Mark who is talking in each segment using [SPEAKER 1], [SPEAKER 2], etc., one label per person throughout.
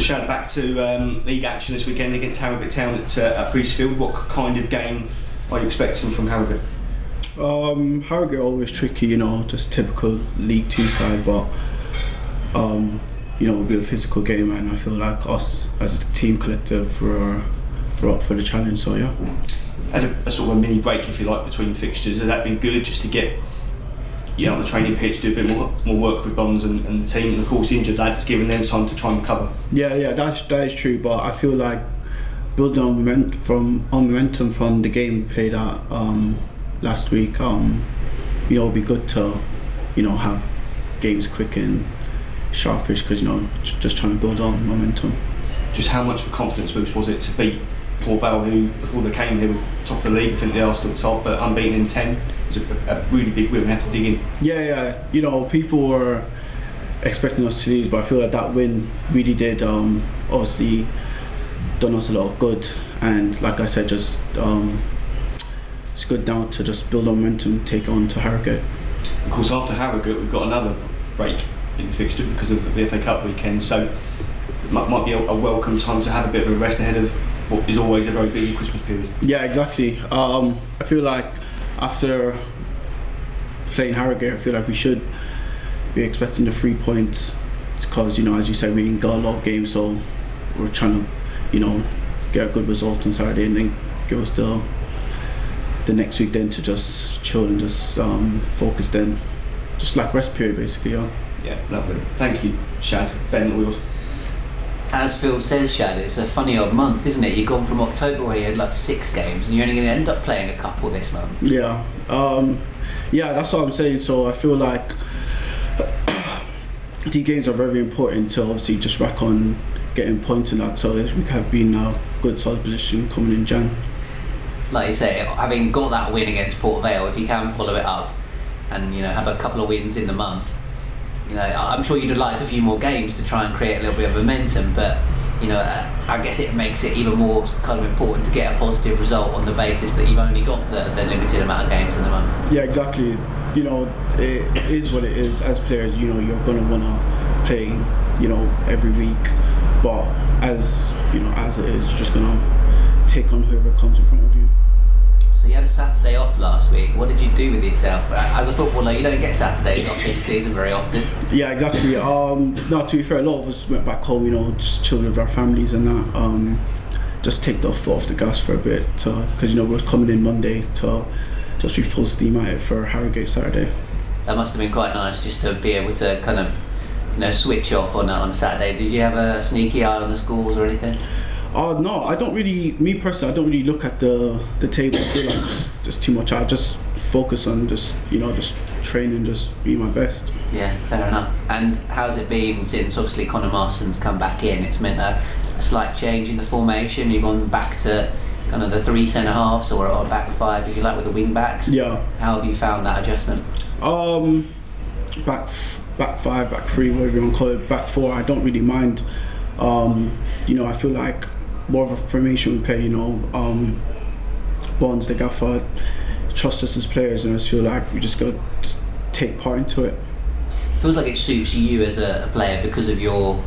[SPEAKER 1] Shad, back to league action this weekend against Harrogate Town at Priestfield. What kind of game are you expecting from Harrogate?
[SPEAKER 2] Harrogate are always tricky, just typical League Two side, but it'll be a physical game, and I feel like us as a team collective we're up for the challenge. So yeah.
[SPEAKER 1] Had a sort of a mini break, if you like, between fixtures. Has that been good, just to get on the training pitch, do a bit more work with Bonds and the team, and of course the injured lads, giving them time to try and recover? Yeah,
[SPEAKER 2] that is true. But I feel like building on momentum from the game we played at last week, it'll be good to have games quick and sharpish, because just trying to build on momentum.
[SPEAKER 1] Just how much of a confidence boost was it to beat Port Vale, who before they came here were top of the league? I think they are still top, but unbeaten in 10. It was a really big win. We had to dig in.
[SPEAKER 2] Yeah. People were expecting us to lose, but I feel like that win really did obviously done us a lot of good. And like I said, just it's good now to just build on momentum, take on to Harrogate.
[SPEAKER 1] Of course, after Harrogate, we've got another break in the fixture because of the FA Cup weekend, so it might be a welcome time to have a bit of a rest ahead of what is always a very busy Christmas period.
[SPEAKER 2] Yeah, exactly. I feel like after playing Harrogate, I feel like we should be expecting the 3 points, because as you said, we didn't get a lot of games, so we're trying to get a good result on Saturday and then give us the next week then to just chill and just focus then, just like rest period basically.
[SPEAKER 1] Yeah, lovely. Thank you, Shad. Ben, Wheels.
[SPEAKER 3] As Phil says, Shad, it's a funny old month, isn't it? You've gone from October where you had like 6 games and you're only going to end up playing a couple this month.
[SPEAKER 2] Yeah, that's what I'm saying. So I feel like these games are very important to obviously just rack on getting points in that, so we have been in a good solid position coming in Jan.
[SPEAKER 3] Like you say, having got that win against Port Vale, if you can follow it up and have a couple of wins in the month, I'm sure you'd have liked a few more games to try and create a little bit of momentum, but I guess it makes it even more kind of important to get a positive result on the basis that you've only got the limited amount of games in the month.
[SPEAKER 2] Yeah, exactly. It is what it is. As players, you're going to want to play every week, but as it is, you're just going to take on whoever comes in front of you.
[SPEAKER 3] So you had a Saturday off last week. What did you do with yourself? As a footballer, you don't get Saturdays off in season very often.
[SPEAKER 2] Yeah, exactly. No, to be fair, a lot of us went back home, just chilled with our families and that. Just take the foot off the gas for a bit, because we're coming in Monday to just be full steam at it for Harrogate Saturday.
[SPEAKER 3] That must have been quite nice, just to be able to kind of switch off on a Saturday. Did you have a sneaky eye on the scores or anything?
[SPEAKER 2] No, I don't really. Me personally, I don't really look at the table. I feel like it's just too much. I just focus on just train and just be my best.
[SPEAKER 3] Yeah, fair enough. And how's it been since obviously Conor Marston's come back in? It's meant a slight change in the formation. You've gone back to kind of the 3 centre halves or back 5, if you like, with the wing backs.
[SPEAKER 2] Yeah.
[SPEAKER 3] How have you found that adjustment?
[SPEAKER 2] Back 5, back 3, whatever you want to call it, back 4. I don't really mind. I feel like more of a formation we play. Bonds, the gaffer, trust us as players, and I just feel like we just got to take part into it.
[SPEAKER 3] Feels like it suits you as a player because of your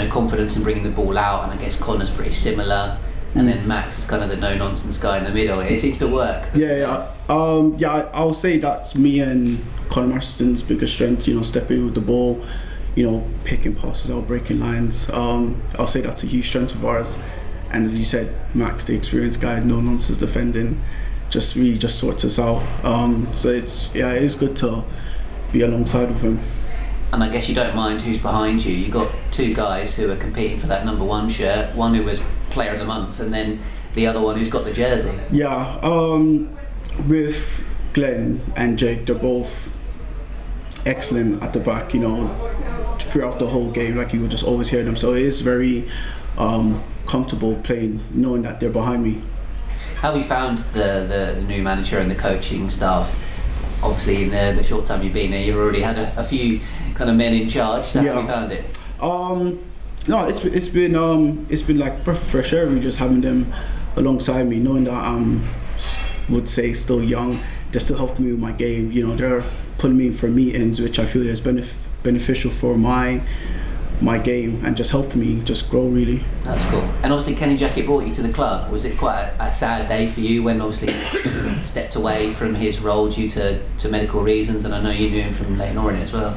[SPEAKER 3] confidence in bringing the ball out, and I guess Connor's pretty similar, and then Max is kind of the no-nonsense guy in the middle. It seems to work.
[SPEAKER 2] I'll say that's me and Conor Marston's biggest strength, stepping with the ball, picking passes out, breaking lines. I'll say that's a huge strength of ours. And as you said, Max, the experienced guy, no nonsense defending, just really sorts us out. So it is good to be alongside with him.
[SPEAKER 3] And I guess you don't mind who's behind you. You've got 2 guys who are competing for that number 1 shirt, one who was player of the month, and then the other one who's got the jersey.
[SPEAKER 2] Yeah, with Glenn and Jake, they're both excellent at the back, throughout the whole game. Like, you would just always hear them, so it is very comfortable playing knowing that they're behind me.
[SPEAKER 3] How have you found the new manager and the coaching staff? Obviously in the short time you've been there, you've already had a few kind of men in charge, so how have you found it?
[SPEAKER 2] No, it's been like breath of fresh air, really, just having them alongside me, knowing that I'm, would say, still young. They're still helping me with my game. They're putting me in for meetings, which I feel is beneficial for my my game and just helping me just grow really.
[SPEAKER 3] That's cool. And obviously Kenny Jackett brought you to the club. Was it quite a sad day for you when obviously he stepped away from his role due to medical reasons? And I know you knew him from Leyton Orient as well.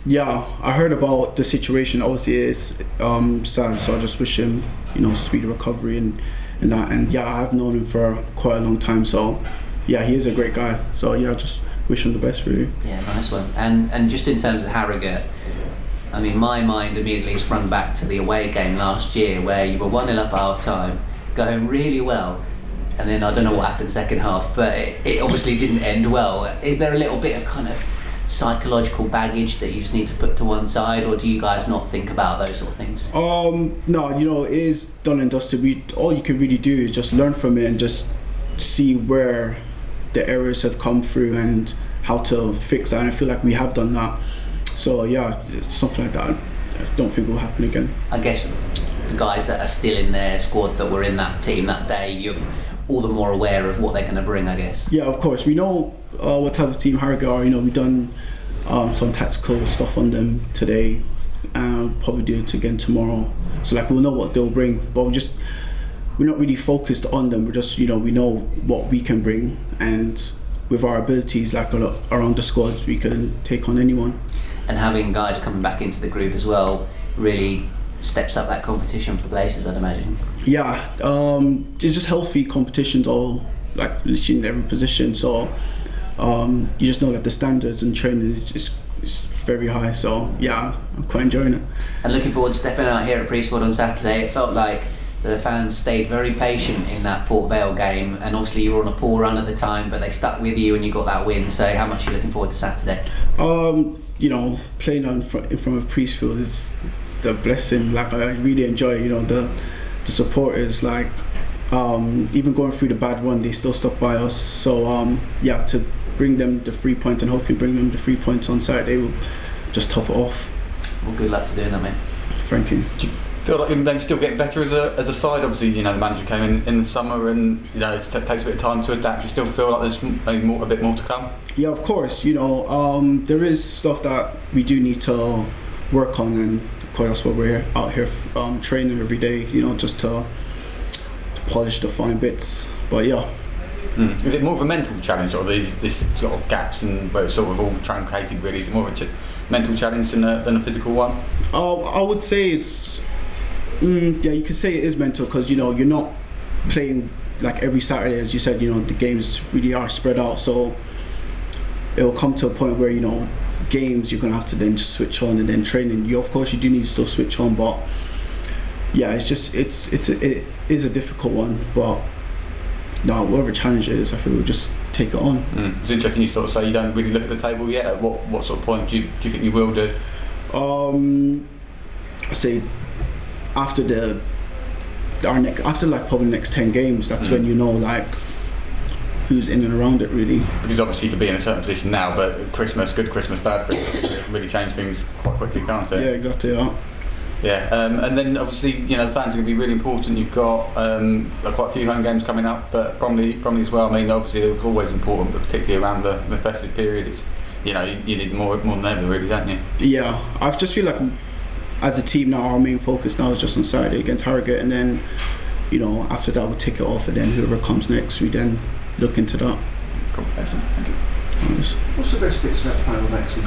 [SPEAKER 2] Yeah, I heard about the situation. Obviously it's sad, so I just wish him, speedy recovery and that. And yeah, I have known him for quite a long time, so yeah, he is a great guy. So yeah, just wish him the best really.
[SPEAKER 3] Yeah, nice one. And just in terms of Harrogate, I mean, my mind immediately sprung back to the away game last year where you were 1-0 up at half time, going really well, and then I don't know what happened second half, but it obviously didn't end well. Is there a little bit of kind of psychological baggage that you just need to put to one side, or do you guys not think about those sort of things?
[SPEAKER 2] No, it is done and dusted. All you can really do is just learn from it and just see where the errors have come through and how to fix that, and I feel like we have done that. So yeah, something like that I don't think will happen again.
[SPEAKER 3] I guess the guys that are still in their squad that were in that team that day, you're all the more aware of what they're going to bring, I guess.
[SPEAKER 2] Yeah, of course. We know what type of team Harrogate are. We've done some tactical stuff on them today, and probably do it again tomorrow. So we'll know what they'll bring, but we're not really focused on them. We're just we know what we can bring, and with our abilities around the squads, we can take on anyone.
[SPEAKER 3] And having guys coming back into the group as well really steps up that competition for places, I'd imagine.
[SPEAKER 2] Yeah, it's just healthy competitions all literally in every position. So you just know that the standards and training is very high. So yeah, I'm quite enjoying it.
[SPEAKER 3] And looking forward to stepping out here at Priestwood on Saturday. It felt like the fans stayed very patient in that Port Vale game, and obviously you were on a poor run at the time, but they stuck with you and you got that win. So how much are you looking forward to Saturday? Playing in front of Priestfield is a blessing. I really enjoy the supporters. Even going through the bad run, they still stuck by us. So to bring them the 3 points and hopefully bring them the 3 points on Saturday will just top it off. Well, good luck for doing that, mate.
[SPEAKER 4] Thank you. Do you feel like you're still getting better as a side? Obviously, the manager came in the summer, and it takes a bit of time to adapt. Do you still feel like there's a bit more to come?
[SPEAKER 2] Yeah, of course. There is stuff that we do need to work on, and of course that's why we're out here training every day. Just to polish the fine bits. But yeah.
[SPEAKER 4] Is it more of a mental challenge, or this sort of gaps and where it's sort of all truncated? Really, is it more of a mental challenge than a physical one?
[SPEAKER 2] I would say it's. You could say it is mental, because you're not playing every Saturday, as you said. The games really are spread out, so it will come to a point where games you're gonna have to then just switch on, and then training of course you do need to still switch on, but yeah, it is a difficult one. But no, whatever challenge it is, I think we'll just take it on.
[SPEAKER 4] It's interesting you sort of say you don't really look at the table yet. At what sort of point do you think you will do?
[SPEAKER 2] I say after probably next 10 games, that's when who's in and around it really.
[SPEAKER 4] Because obviously you could be in a certain position now, but good Christmas, bad Christmas, it really change things quite quickly, can't it?
[SPEAKER 2] Yeah, exactly.
[SPEAKER 4] Yeah, and then obviously the fans are going to be really important. You've got quite a few home games coming up, but Bromley as well. I mean, obviously they're always important, but particularly around the festive period, it's you need them more than ever, really, don't you?
[SPEAKER 2] Yeah, I just feel like as a team now, our main focus now is just on Saturday against Harrogate, and then after that we'll take it off, and then whoever comes next, we then look into that.
[SPEAKER 4] Cool, excellent, thank you.
[SPEAKER 2] Nice.
[SPEAKER 5] What's the best bits about playing with Max and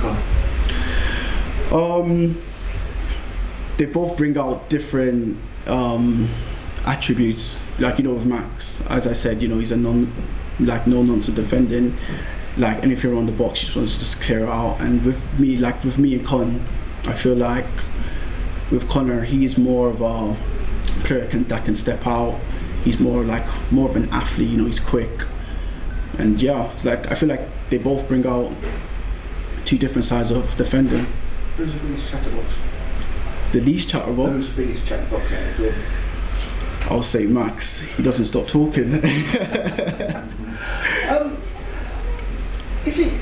[SPEAKER 5] Con?
[SPEAKER 2] They both bring out different attributes. With Max, as I said, he's a no nonsense defending. And if you're on the box, you just want to just clear it out. And with me and Con, I feel like with Connor, he's more of a player that can step out. He's more of an athlete. He's quick, and yeah, I feel like they both bring out two different sides of defending.
[SPEAKER 5] Who's the biggest chatterbox?
[SPEAKER 2] The least chatterbox?
[SPEAKER 5] Who's the biggest chatterbox out of them?
[SPEAKER 2] I'll say Max. He doesn't stop talking.
[SPEAKER 5] Is it,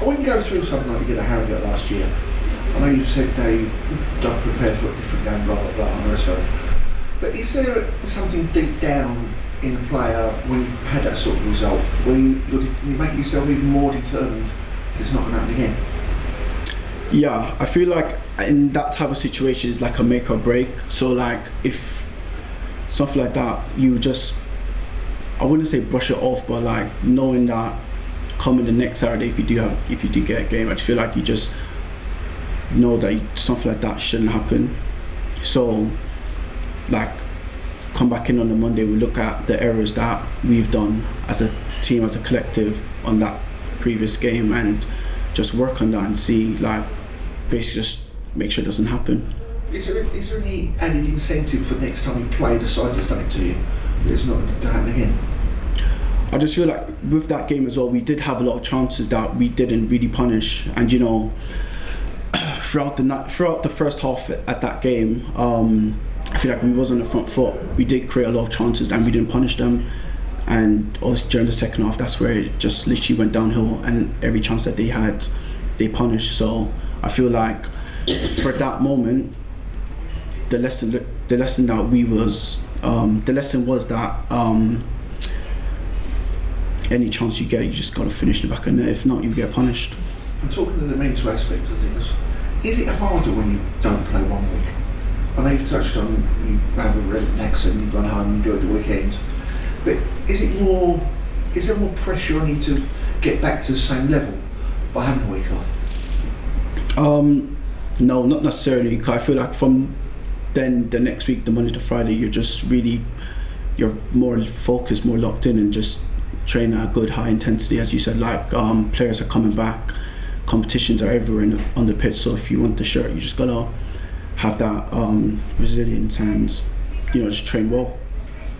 [SPEAKER 5] when you go through something like you did at Harrogate last year, I know you said they don't prepare for a different game, blah blah blah, and the rest of it, but is there something deep down in the player when you've had that sort of result where you make yourself even more determined it's not going to happen again?
[SPEAKER 2] Yeah, I feel like in that type of situation it's like a make or break. So like if something like that, you just, I wouldn't say brush it off, but like knowing that coming the next Saturday, if you do get a game, I just feel like you just know that something like that shouldn't happen. So like come back in on the Monday, we look at the errors that we've done as a team, as a collective on that previous game, and just work on that and see, like, basically just make sure it doesn't happen.
[SPEAKER 5] Is there any added incentive for next time you play the side that's done it to you, that it's not going to happen again?
[SPEAKER 2] I just feel like with that game as well, we did have a lot of chances that we didn't really punish, and you know, throughout the first half at that game, I feel like we was on the front foot. We did create a lot of chances and we didn't punish them, and also during the second half, that's where it just literally went downhill, and every chance that they had, they punished. So I feel like for that moment, the lesson was that any chance you get, you just got to finish the back of the net. If not, you get punished.
[SPEAKER 5] I'm talking to the mental aspect of things. Is it harder when you don't play 1 week? I know you've touched on you have a Reading accent, you've gone home and enjoyed the weekend, but is there more pressure on you to get back to the same level by having a week off?
[SPEAKER 2] No, not necessarily. Because I feel like from then the next week, the Monday to Friday, you're more focused, more locked in, and just train at a good high intensity, as you said. Like players are coming back, competitions are everywhere on the pitch. So if you want the shirt, you just gotta have that resilience and just train well.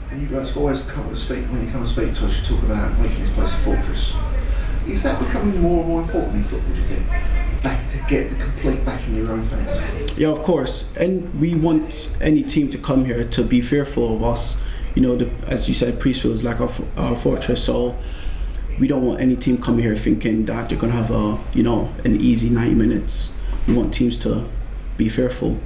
[SPEAKER 5] And you guys always come to speak, when you come to speak to us, you talk about making this place a fortress. Is that becoming more and more important in football, do you think? Back to get the complete backing your own fans? Yeah,
[SPEAKER 2] of course. And we want any team to come here to be fearful of us. As you said, Priestfield is like our fortress, so we don't want any team coming here thinking that they're going to have an easy 90 minutes. We want teams to be fearful.